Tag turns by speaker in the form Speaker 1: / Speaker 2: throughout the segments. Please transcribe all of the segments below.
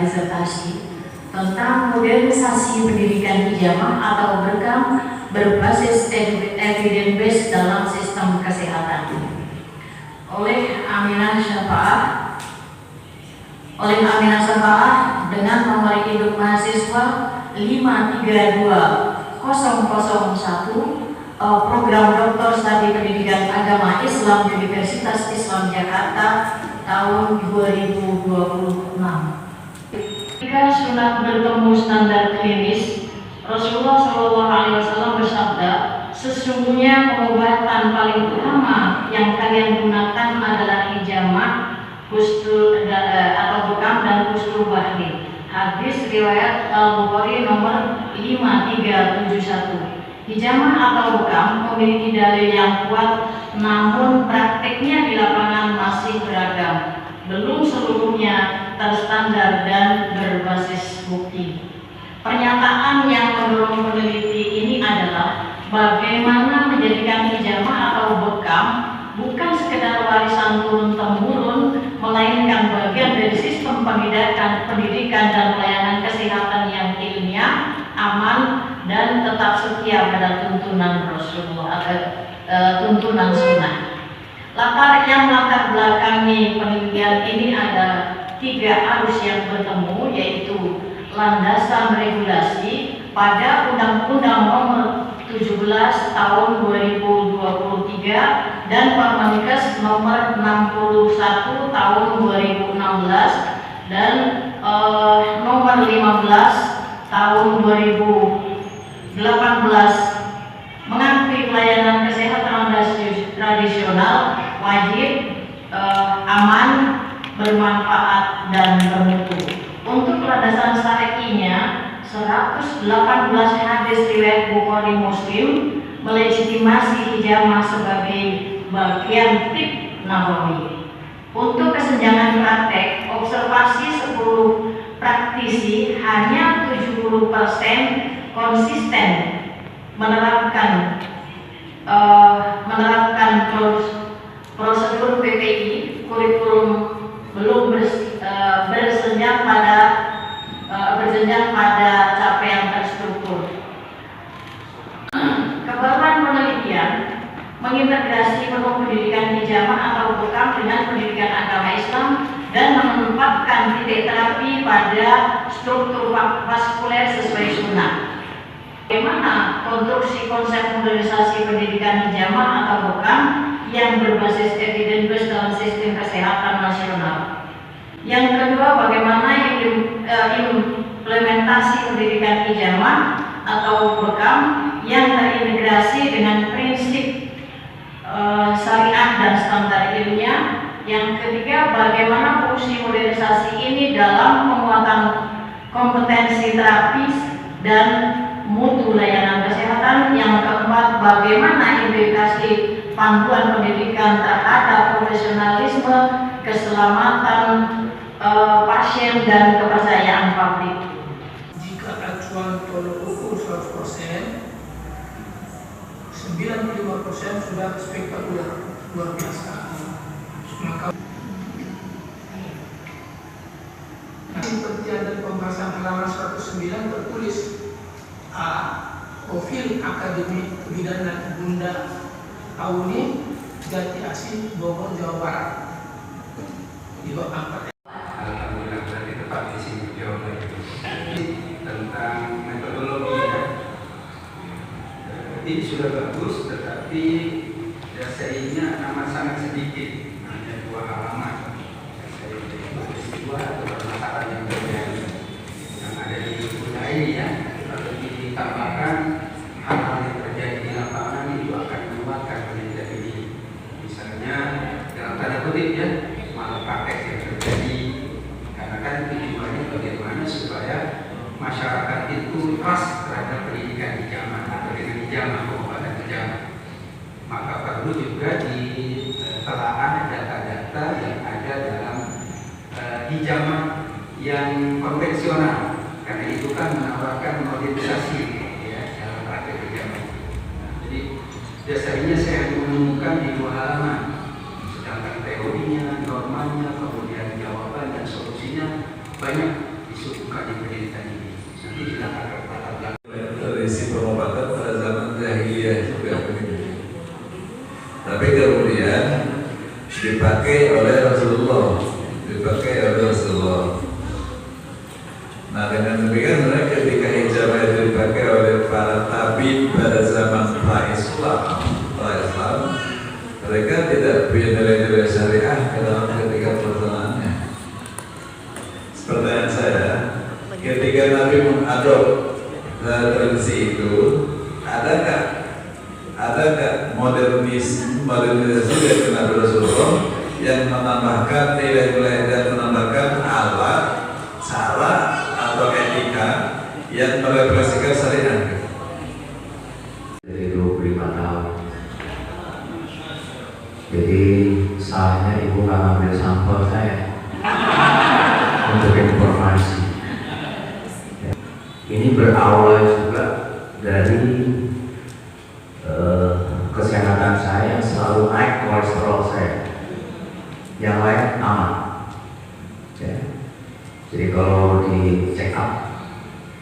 Speaker 1: disertasi tentang modernisasi pendidikan hijamah atau berkam berbasis evidence based dalam sistem kesehatan oleh Aminah Syafaah dengan nomor induk mahasiswa 532001, program Dr. Studi Pendidikan Agama Islam Universitas Islam Jakarta tahun 2026. Ketika sunat bertemu standar klinis, Rasulullah SAW bersabda, sesungguhnya pengobatan paling utama yang kalian gunakan adalah hijamah, husnul atau bekam dan husnul bahri. Hadis riwayat Al-Bukhari nomor 5371. Hijamah atau bekam memiliki dalil yang kuat, namun prakteknya di lapangan masih beragam, belum seluruhnya terstandar dan berbasis bukti. Pernyataan yang mendorong peneliti ini adalah bagaimana menjadikan hijamah atau bekam bukan sekedar warisan turun-temurun, melainkan bagian dari sistem pendidikan dan pelayanan kesehatan yang ilmiah, aman, dan tetap setia pada tuntunan Rasulullah atau tuntunan sunnah. Yang latar belakangi penelitian ini ada 3 arus yang bertemu, yaitu landasan regulasi pada Undang-Undang Nomor 17 Tahun 2023 dan Permenkes Nomor 61 Tahun 2016 dan Nomor 15 Tahun 2018 mengakui pelayanan kesehatan tradisional wajib, aman, bermanfaat, dan bermutu. Untuk landasan syar'inya, 118 hadis riwayat Bukhari Muslim melegitimasi hijamah sebagai bagian tip nabawi. Untuk kesenjangan praktek, observasi 10 praktisi hanya 70% konsisten menerapkan prosedur PPI, kurikulum belum berjenjang pada capaian terstruktur. Kebaruan penelitian mengintegrasi penuh pendidikan hijamah atau bekam dengan pendidikan agama Islam dan menempatkan titik terapi pada struktur vaskuler sesuai sunnah. Bagaimana konstruksi konsep modernisasi pendidikan hijamah atau bekam yang berbasis evidence based dalam sistem kesehatan nasional. Yang kedua, bagaimana implementasi pendidikan hijamah atau bekam yang terintegrasi dengan prinsip syariah dan standar ilmiah. Yang ketiga, bagaimana fungsi modernisasi ini dalam penguatan kompetensi terapis dan mutu layanan kesehatan. Yang keempat, bagaimana implikasi panduan pendidikan terhadap profesionalisme, keselamatan pasien, dan kepercayaan publik.
Speaker 2: Jika acuan tolok ukur 100%, 95% sudah spektakuler, luar biasa. Maka penelitian dan pembahasan halaman 109 tertulis A. Profil akademik kebidanan Bunda Auni, Jati Asih, Bogor, Jawa Barat. Di bab 4.
Speaker 3: Alhamdulillah berarti tepat di sini jawabannya. Tentang metodologi ya. Ini sudah bagus, tetapi dasarnya amat sangat sedikit, hanya 2 halaman. Peristiwa atau permasalahan yang terjadi yang ada di Bunda ini ya. Kalau ditambahkan hal-hal yang terjadi di lapangan itu akan menguatkan penelitian ini. Misalnya dalam tanda kutip ya, malah praktek yang terjadi, karena kan tujuannya bagaimana supaya masyarakat itu trust terhadap pendidikan hijamah atau dengan hijamah, pengobatan hijamah. Maka perlu juga ditelaah data-data yang ada dalam hijamah yang konvensional, karena itu kan menawarkan modernisasi ya dalam praktek hijamah. Jadi dasarnya saya menemukan di 2 halaman, sedangkan teorinya, normanya, kemudian jawaban dan solusinya banyak di di pendidikan ini. Nanti kita akan latar belakang.
Speaker 4: Tradisi pengobatan pada zaman jahiliyah juga begitu. Tapi kemudian dipakai oleh Rasulullah. Nah, dengan demikian mereka ketika hijabah itu dipakai oleh para tabib pada zaman pra-Islam, mereka tidak punya nilai-nilai syariah dalam ketika perjalanannya. Pertanyaan saya, ketika Nabi mengadop tradisi itu, ada nggak modernisasi dari Nabi Rasulullah yang menambahkan nilai-nilai dan menambahkan alat, cara atau etika yang merefleksikan syariat?
Speaker 5: Dari 25 tahun. Jadi salahnya ibu nggak ngambil sampel saya untuk informasi. Ini berawal juga dari kesehatan saya yang selalu naik kolesterol saya. Yang lain aman. Ya. Jadi kalau di check up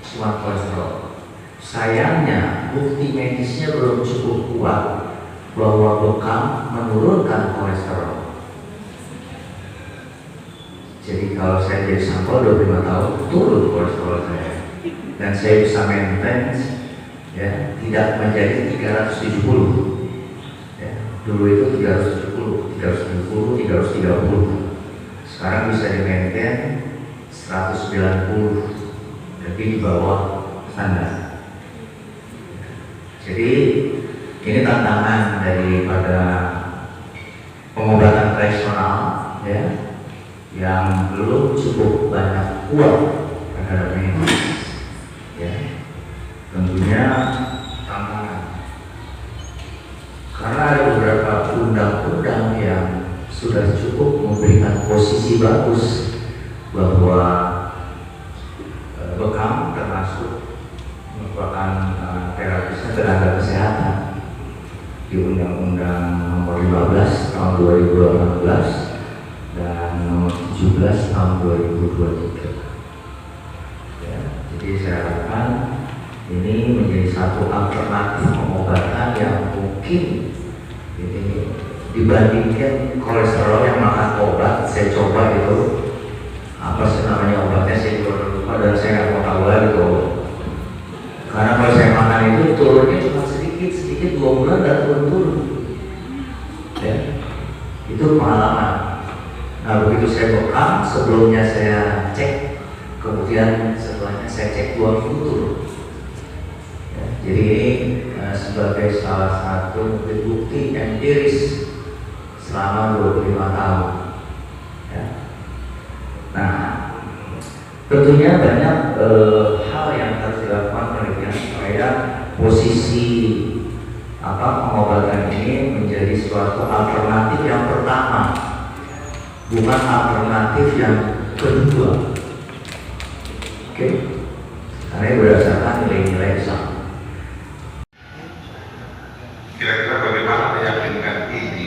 Speaker 5: semua kolesterol. Sayangnya bukti medisnya belum cukup kuat bahwa bekam menurunkan kolesterol. Jadi kalau saya jadi sampel 25 tahun turun kolesterol saya dan saya bisa maintain ya, tidak menjadi 370 ya. Dulu itu 370, 370, 330. Sekarang bisa di maintain 190, lebih di bawah standar. Jadi ini tantangan daripada pengobatan tradisional ya, yang belum cukup banyak kuat terhadap medis ya. Tentunya tantangan karena ada beberapa undang-undang yang sudah cukup memberikan posisi bagus bahwa bekam termasuk merupakan terapisnya tenaga kesehatan di Undang-Undang Nomor 15 Tahun 2018 dan Nomor 17 Tahun 2023. Ya, jadi saya harapkan ini menjadi satu alternatif pengobatan yang mungkin ini dibandingkan kolesterol yang makan obat. Saya coba itu apa sih namanya obatnya, saya juga lupa dan saya nggak mau tahu lagi tuh. Karena kalau saya makan itu turunnya cuma sedikit 2 bulan dan turun. Ya, itu pengalaman. Nah begitu saya bekam, sebelumnya saya cek, kemudian setelahnya saya cek 2 minggu turun. Ya, jadi ini sebagai salah satu bukti empiris selama 25 tahun. Ya. Nah, tentunya banyak hal yang harus dilakukan penelitian supaya posisi pengobatan ini menjadi suatu alternatif yang pertama, bukan alternatif yang kedua. Oke, karena berdasarkan nilai-nilai sama.
Speaker 6: Kira-kira bagaimana meyakinkan ini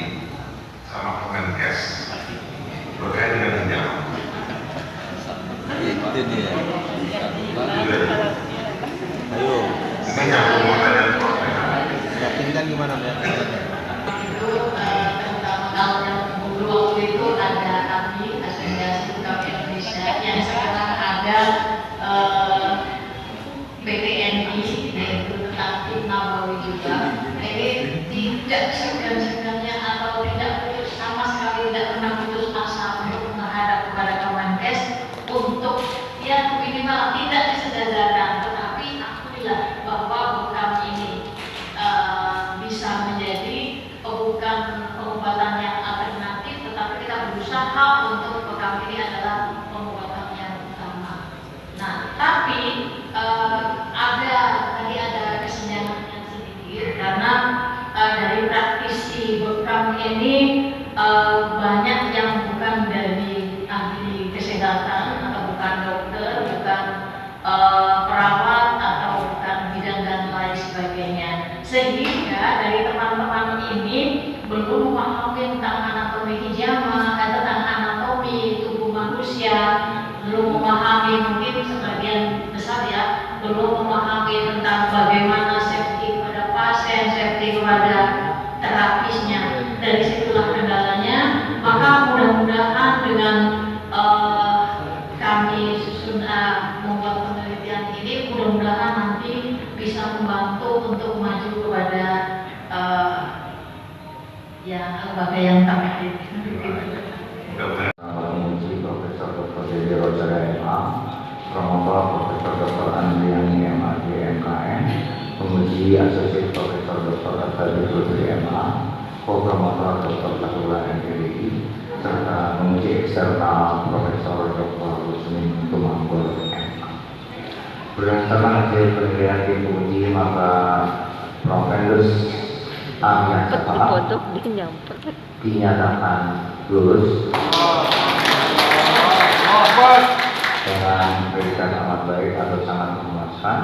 Speaker 6: sama Kemenkes berkait dengan hijab?
Speaker 7: Itu dia. Ayo.
Speaker 6: Ini nyambung dengan proses.
Speaker 7: Yakinkan gimana meyakinkan?
Speaker 1: Itu kalau yang dulu waktu itu ada kami Asosiasi Bekam Indonesia yang sekarang ada PTNI yaitu Tatib Nabawi juga. Ini tidak segan-segannya atau tidak putus sama sekali, tidak pernah putus asa untuk menghadap kepada Kemenkes untuk ya minimal tidak disejajarkan, tetapi alhamdulillah bahwa bekam ini bisa menjadi kami susun membuat penelitian ini mudah-mudahan nanti bisa membantu untuk maju kepada lembaga yang terkait.
Speaker 6: Mudah-mudahan
Speaker 5: Menguji Profesor Dr. Dede Roger MA, promotor Profesor Dr. Andriani MAD MKN, penguji Asosiat Profesor Dr. Artadi Putri MA, co-promotor Dr. Tahula MPDI, serta penguji eksternal Profesor Dr. Rusmin Tumanggul MA. Berdasarkan hasil penilaian tim uji, maka Profesor Amir Sapala dinyatakan lulus dengan predikat amat baik atau sangat memuaskan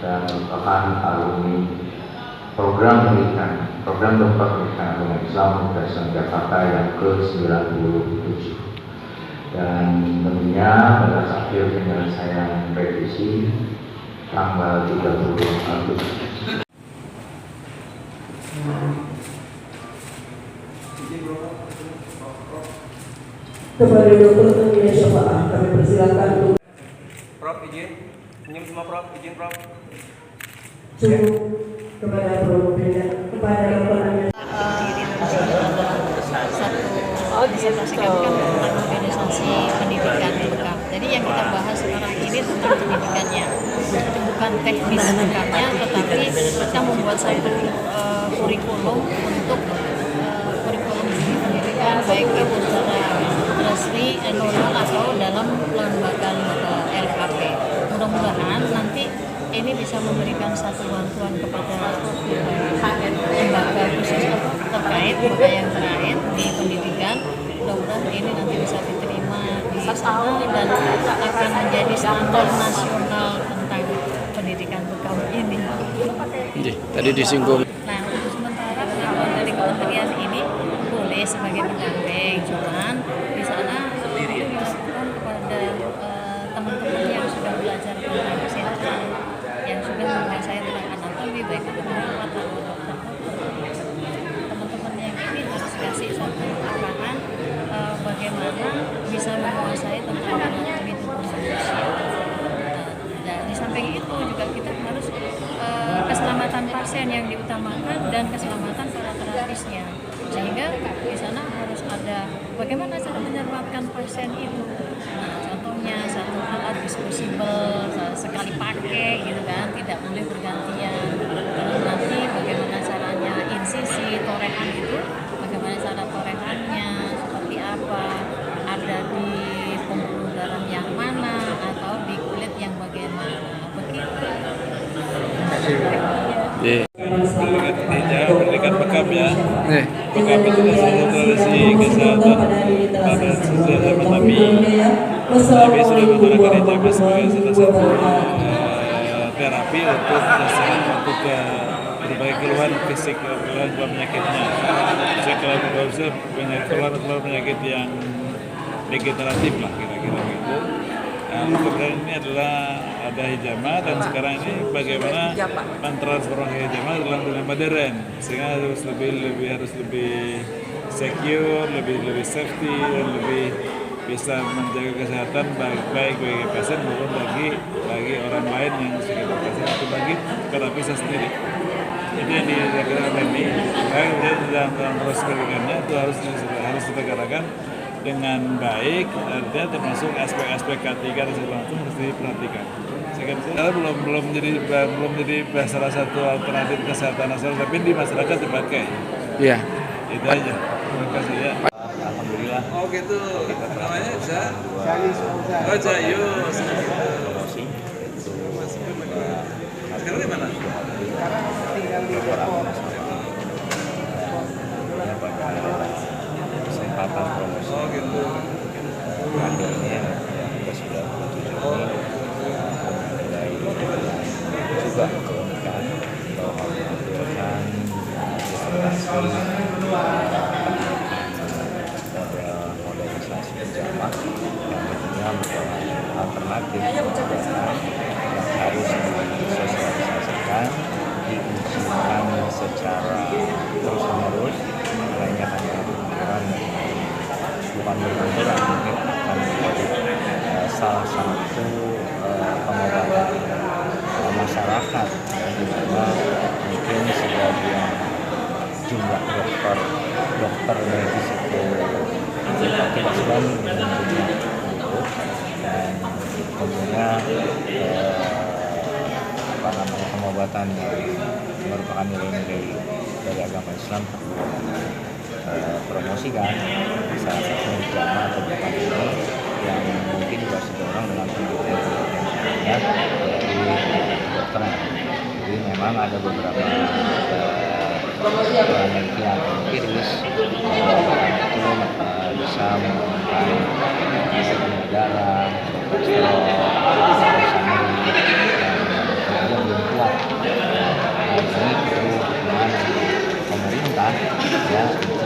Speaker 5: dan merupakan alumni program dokter pendidikan agama Islam Universitas Jakarta yang ke-97. Dan tentunya pada akhir penyelesaian revisi tanggal 30 Agustus.
Speaker 8: Kepada Dr. Tania Syafaah kami persilakan untuk
Speaker 3: Prof izin, senyum semua Prof, izin Prof.
Speaker 8: cukup kepada Prof. kepada Dr. Tania.
Speaker 1: Disertasi kami kan tentang organisasi pendidikan bekam. Jadi yang kita bahas sekarang ini tentang pendidikannya, itu bukan teknis bekamnya, tetapi kita membuat satu kurikulum untuk kurikulum pendidikan baik itu secara resmi, normal atau dalam lembaga LKP. Mudah-mudahan nanti ini bisa memberikan satu bantuan kepada lembaga khusus terkait lembaga yang terkait di pendidikan. Mudah-mudahan ini nanti bisa diterima di sana dan akan menjadi standar nasional tentang pendidikan bekam ini.
Speaker 7: Tadi disinggung.
Speaker 1: Nah, untuk sementara dari kementerian ini boleh sebagai pendamping, cuman di sana dilakukan kepada teman-teman yang sudah belajar tentang kesehatan, yang sudah menguasai tentang anatomi, baik itu perawat atau dokter. Teman-teman yang ini harus kasih satu arahan bagaimana bisa menguasai tentang anatomi tubuh manusia. Dan di samping itu juga kita harus keselamatan pasien yang diutamakan dan keselamatan para terapisnya, sehingga di sana harus ada bagaimana cara menyelamatkan pasien itu. Nah, contohnya satu alat disposable sekali pakai gitu kan, tidak boleh bergantian. Lalu nanti bagaimana caranya insisi torehan itu, bagaimana cara torehannya seperti apa, ada di pembuluh darah yang mana atau di kulit yang bagaimana, begitu.
Speaker 4: Pendidikan bekam ya. Bekam itu adalah tradisi kesehatan pada sejak zaman Nabi. Nabi sudah menggunakan hijab sebagai salah satu terapi untuk berbagai keluhan fisik, keluhan penyakitnya. Keluhan penyakit yang degeneratif lah kira-kira gitu. Nah, kemudian ini adalah ada hijama dan sekarang ini bagaimana mentransformasi hijama dalam dunia modern sehingga harus lebih secure, lebih safety dan lebih bisa menjaga kesehatan baik bagi pasien maupun bagi orang lain yang sekitar pasien atau bagi terapis sendiri. Itu yang dilakukan ini. Kemudian dalam proses pendidikannya itu harus ditegakkan dengan baik, artinya termasuk aspek-aspek K3 dan segala macam harus diperhatikan. Karena belum jadi salah satu alternatif kesehatan nasional, tapi di masyarakat dipakai. Iya. Itu aja. Terima kasih ya. Alhamdulillah. Oh gitu. Namanya Za? Oh Jayus. Sekarang di mana?
Speaker 5: Sekarang tinggal di Depok. Kesempatan promosi.
Speaker 4: Oh gitu.
Speaker 5: Kadernya yang ke-97 ini juga keunikan bahwa menampilkan presentasi modernisasi hijama yang tentunya merupakan alternatif yang harus disosialisasikan, diujikan secara terus-menerus, lainnya hanya bukan berbenturan, mungkin akan menjadi salah satu itu pengobatan masyarakat, di mana mungkin sebagian jumlah dokter medis itu tidak sedang mengunjungi itu, dan tentunya pengobatan yang merupakan nilai-nilai dari agama Islam promosikan, salah satunya di jamaah atau bukan ini yang mungkin juga didorong dengan penelitian dari kedokteran. Jadi memang ada beberapa penelitian empiris itu bisa menurunkan tekanan darah, kolesterol, dan belum kuat. Ini perlu dukungan pemerintah ya untuk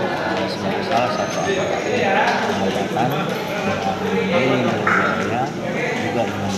Speaker 5: sebagai salah satu pengobatan dengan biaya juga dengan